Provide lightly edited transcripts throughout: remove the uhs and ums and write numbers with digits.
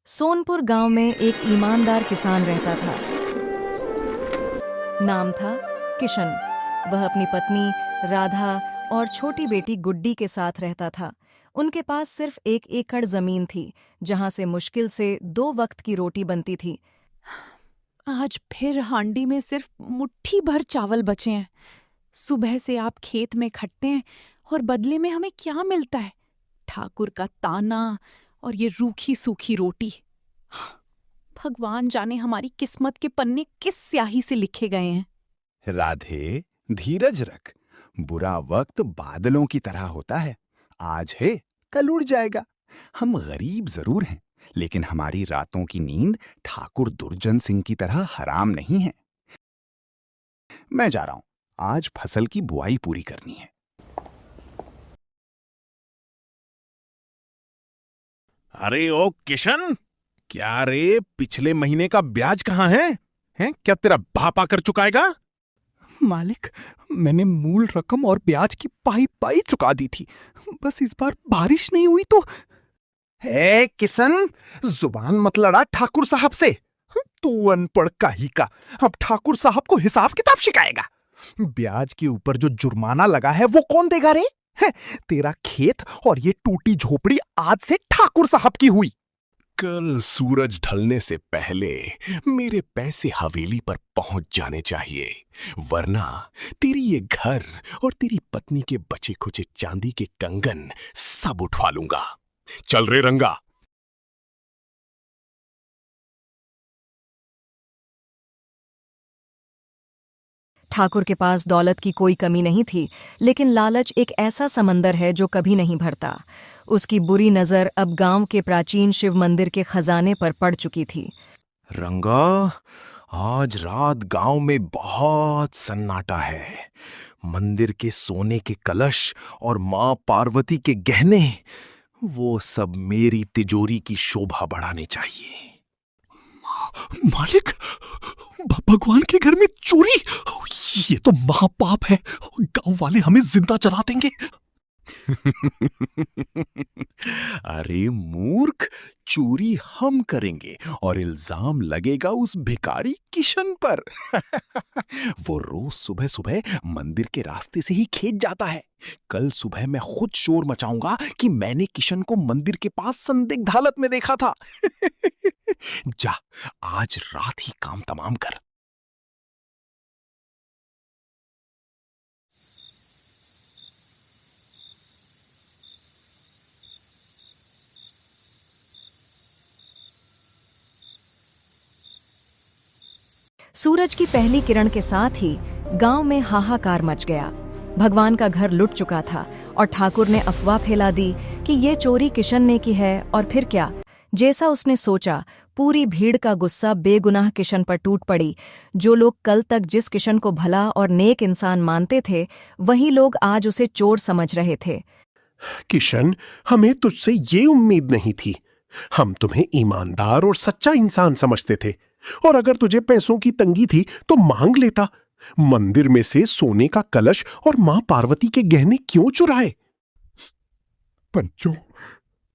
सोनपुर गांव में एक ईमानदार किसान रहता था। नाम था किशन। वह अपनी पत्नी राधा और छोटी बेटी गुड्डी के साथ रहता था। उनके पास सिर्फ 1 एकड़ जमीन थी, जहां से मुश्किल से 2 वक्त की रोटी बनती थी। आज फिर हांडी में सिर्फ मुट्ठी भर चावल बचे हैं। सुबह से आप खेत में खटते हैं और बदले में हमें क्या मिलता है? ठाकुर का ताना और ये रूखी सूखी रोटी। भगवान जाने हमारी किस्मत के पन्ने किस स्याही से लिखे गए हैं। राधे, धीरज रख। बुरा वक्त बादलों की तरह होता है। आज है, कल उड़ जाएगा। हम गरीब जरूर हैं, लेकिन हमारी रातों की नींद ठाकुर दुर्जन सिंह की तरह हराम नहीं है। मैं जा रहा हूं, आज फसल की बुआई पूरी करनी है। अरे ओ किशन, क्या रे, पिछले महीने का ब्याज कहाँ है? हैं? क्या तेरा बाप आकर चुकाएगा? मालिक, मैंने मूल रकम और ब्याज की पाई पाई चुका दी थी। बस इस बार बारिश नहीं हुई तो। हे किशन, जुबान मत लड़ा ठाकुर साहब से। तू अनपढ़ काही का अब ठाकुर साहब को हिसाब किताब शिकाएगा। ब्याज के ऊपर जो जुर्माना लगा है वो कौन देगा रे? तेरा खेत और ये टूटी झोपड़ी आज से ठाकुर साहब की हुई। कल सूरज ढलने से पहले मेरे पैसे हवेली पर पहुंच जाने चाहिए, वरना तेरी ये घर और तेरी पत्नी के बचे खुचे चांदी के कंगन सब उठवा लूंगा। चल रे रंगा। ठाकुर के पास दौलत की कोई कमी नहीं थी, लेकिन लालच एक ऐसा समंदर है जो कभी नहीं भरता। उसकी बुरी नजर अब गांव के प्राचीन शिव मंदिर के खजाने पर पड़ चुकी थी। रंगा, आज रात गांव में बहुत सन्नाटा है। मंदिर के सोने के कलश और मां पार्वती के गहने, वो सब मेरी तिजोरी की शोभा बढ़ाने चाहिए। मालिक, भगवान के घर में चोरी, ये तो महापाप है। गांव वाले हमें जिंदा जला देंगे। अरे मूर्ख, चोरी हम करेंगे और इल्जाम लगेगा उस भिखारी किशन पर। वो रोज सुबह सुबह मंदिर के रास्ते से ही खेत जाता है। कल सुबह मैं खुद शोर मचाऊंगा कि मैंने किशन को मंदिर के पास संदिग्ध हालत में देखा था। जा, आज रात ही काम तमाम कर। सूरज की पहली किरण के साथ ही गांव में हाहाकार मच गया। भगवान का घर लुट चुका था और ठाकुर ने अफवाह फैला दी कि ये चोरी किशन ने की है। और फिर क्या, जैसा उसने सोचा, पूरी भीड़ का गुस्सा बेगुनाह किशन पर टूट पड़ी। जो लोग कल तक जिस किशन को भला और नेक इंसान मानते थे, वही लोग आज उसे चोर समझ रहे थे। किशन, हमें तुझसे ये उम्मीद नहीं थी। हम तुम्हें ईमानदार और सच्चा इंसान समझते थे, और अगर तुझे पैसों की तंगी थी तो मांग लेता। मंदिर में से सोने का कलश और मां पार्वती के गहने क्यों चुराए? पंचो,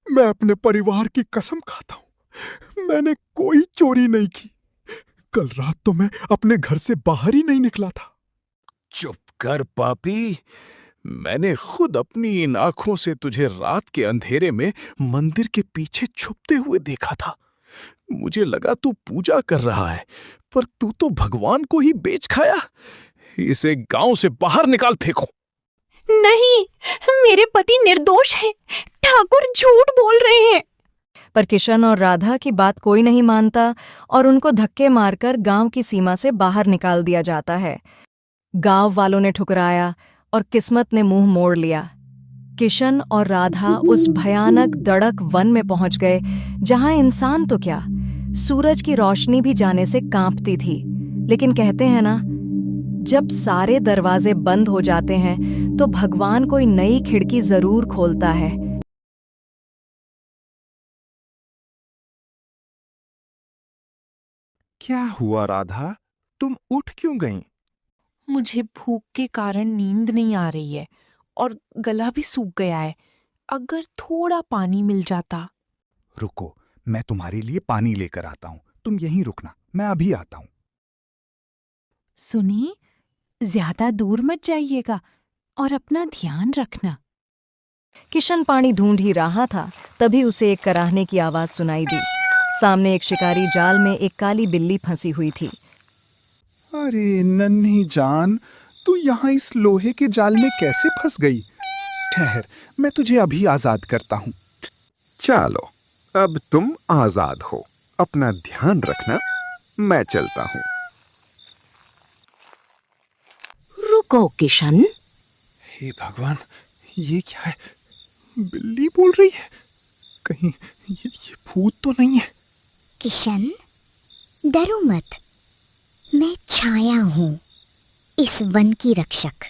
मैं अपने परिवार की कसम खाता हूं, मैंने कोई चोरी नहीं की। कल रात तो मैं अपने घर से बाहर ही नहीं निकला था। चुप कर पापी, मैंने खुद अपनी इन आंखों से तुझे रात के अंधेरे में मंदिर के पीछे छुपते हुए देखा था। मुझे लगा तू पूजा कर रहा है, पर तू तो भगवान को ही बेच खाया। इसे गांव से बाहर निकाल फेंको। नहीं, मेरे पति निर्दोष हैं। ठाकुर झूठ बोल रहे हैं। पर किशन और राधा की बात कोई नहीं मानता और उनको धक्के मारकर गांव की सीमा से बाहर निकाल दिया जाता है। गांव वालों ने ठुकराया और किस्मत ने मुंह मोड़ लिया। किशन और राधा उस भयानक दड़क वन में पहुंच गए, जहां इंसान तो क्या, सूरज की रोशनी भी जाने से कांपती थी। लेकिन कहते हैं ना, जब सारे दरवाजे बंद हो जाते हैं तो भगवान कोई नई खिड़की जरूर खोलता है। क्या हुआ राधा, तुम उठ क्यों गईं? मुझे भूख के कारण नींद नहीं आ रही है और गला भी सूख गया है। अगर थोड़ा पानी मिल जाता। रुको, मैं तुम्हारे लिए पानी लेकर आता हूं, तुम यहीं रुकना, मैं अभी आता हूं। सुनी, ज्यादा दूर मत जाइएगा और अपना ध्यान रखना। किशन पानी ढूंढ ही रहा था, तभी उसे एक कराहने की आवाज सुनाई दी। सामने एक शिकारी जाल में एक काली बिल्ली फंसी हुई थी। अरे नन्ही जान, तू यहाँ इस लोहे के जाल में कैसे फंस गई? ठहर, मैं तुझे अभी आजाद करता हूँ। चलो, अब तुम आजाद हो। अपना ध्यान रखना, मैं चलता हूँ। रुको किशन, हे भगवान, ये क्या है? बिल्ली बोल रही है। कहीं ये भूत तो नहीं है? किशन, डरो मत, मैं छाया हूँ, इस वन की रक्षक।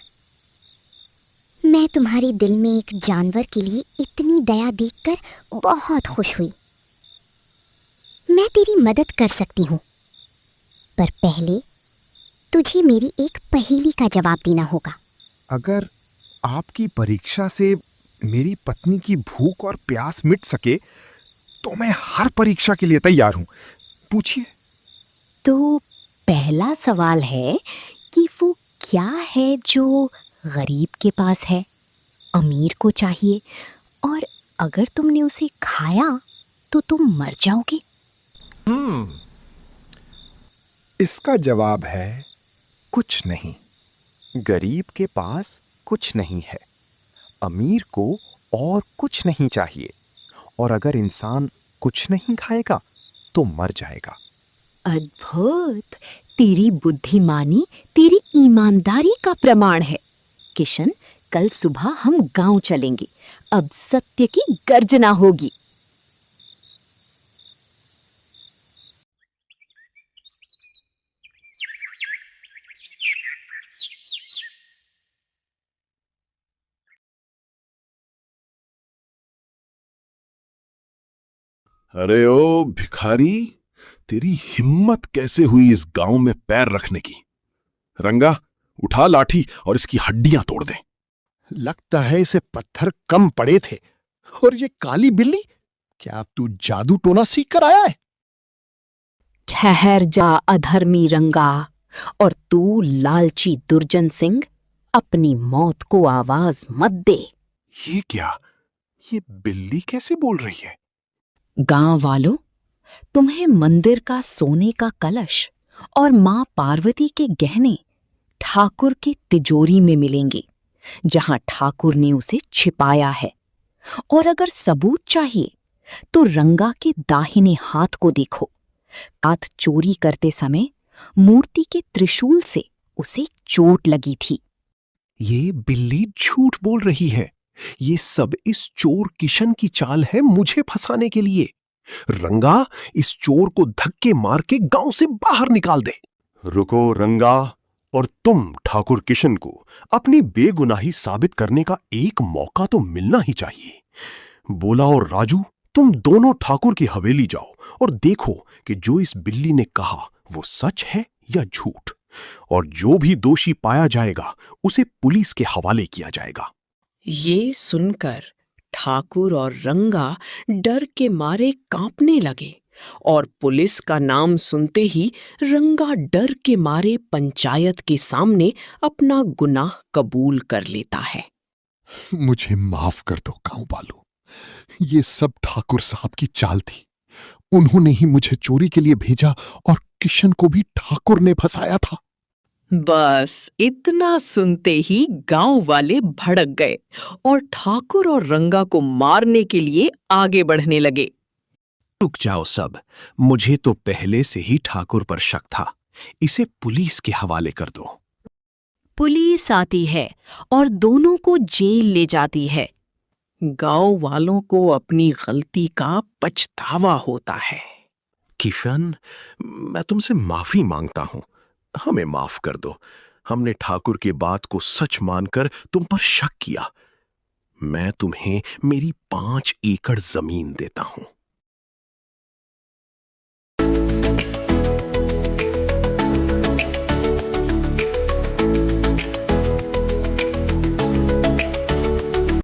मैं तुम्हारे दिल में एक जानवर के लिए इतनी दया देखकर बहुत खुश हुई। मैं तेरी मदद कर सकती हूँ, पर पहले तुझे मेरी एक पहेली का जवाब देना होगा। अगर आपकी परीक्षा से मेरी पत्नी की भूख और प्यास मिट सके तो मैं हर परीक्षा के लिए तैयार हूं। पूछिए। तो पहला सवाल है कि वो क्या है जो गरीब के पास है, अमीर को चाहिए, और अगर तुमने उसे खाया तो तुम मर जाओगे? इसका जवाब है कुछ नहीं। गरीब के पास कुछ नहीं है, अमीर को और कुछ नहीं चाहिए, और अगर इंसान कुछ नहीं खाएगा तो मर जाएगा। अद्भुत! तेरी बुद्धिमानी तेरी ईमानदारी का प्रमाण है। किशन, कल सुबह हम गांव चलेंगे। अब सत्य की गर्जना होगी। अरे ओ भिखारी, तेरी हिम्मत कैसे हुई इस गांव में पैर रखने की? रंगा, उठा लाठी और इसकी हड्डियां तोड़ दे। लगता है इसे पत्थर कम पड़े थे। और ये काली बिल्ली, क्या अब तू जादू टोना सीख कर आया है? ठहर जा अधर्मी रंगा, और तू लालची दुर्जन सिंह, अपनी मौत को आवाज मत दे। ये क्या? ये बिल्ली कैसे बोल रही है? गांव वालों, तुम्हें मंदिर का सोने का कलश और मां पार्वती के गहने ठाकुर की तिजोरी में मिलेंगे, जहां ठाकुर ने उसे छिपाया है। और अगर सबूत चाहिए तो रंगा के दाहिने हाथ को देखो। हाथ चोरी करते समय मूर्ति के त्रिशूल से उसे चोट लगी थी। ये बिल्ली झूठ बोल रही है। ये सब इस चोर किशन की चाल है मुझे फंसाने के लिए। रंगा, इस चोर को धक्के मार के गांव से बाहर निकाल दे। रुको रंगा, और तुम ठाकुर किशन को अपनी बेगुनाही साबित करने का एक मौका तो मिलना ही चाहिए। बोला और राजू, तुम दोनों ठाकुर की हवेली जाओ और देखो कि जो इस बिल्ली ने कहा वो सच है या झूठ, और जो भी दोषी पाया जाएगा उसे पुलिस के हवाले किया जाएगा। ये सुनकर ठाकुर और रंगा डर के मारे कांपने लगे, और पुलिस का नाम सुनते ही रंगा डर के मारे पंचायत के सामने अपना गुनाह कबूल कर लेता है। मुझे माफ कर दो गांव वालों, ये सब ठाकुर साहब की चाल थी। उन्होंने ही मुझे चोरी के लिए भेजा और किशन को भी ठाकुर ने फंसाया था। बस इतना सुनते ही गांव वाले भड़क गए और ठाकुर और रंगा को मारने के लिए आगे बढ़ने लगे। रुक जाओ सब, मुझे तो पहले से ही ठाकुर पर शक था। इसे पुलिस के हवाले कर दो। पुलिस आती है और दोनों को जेल ले जाती है। गांव वालों को अपनी गलती का पछतावा होता है। किशन, मैं तुमसे माफी मांगता हूं, हमें माफ कर दो। हमने ठाकुर की बात को सच मानकर तुम पर शक किया। मैं तुम्हें मेरी 5 एकड़ जमीन देता हूं।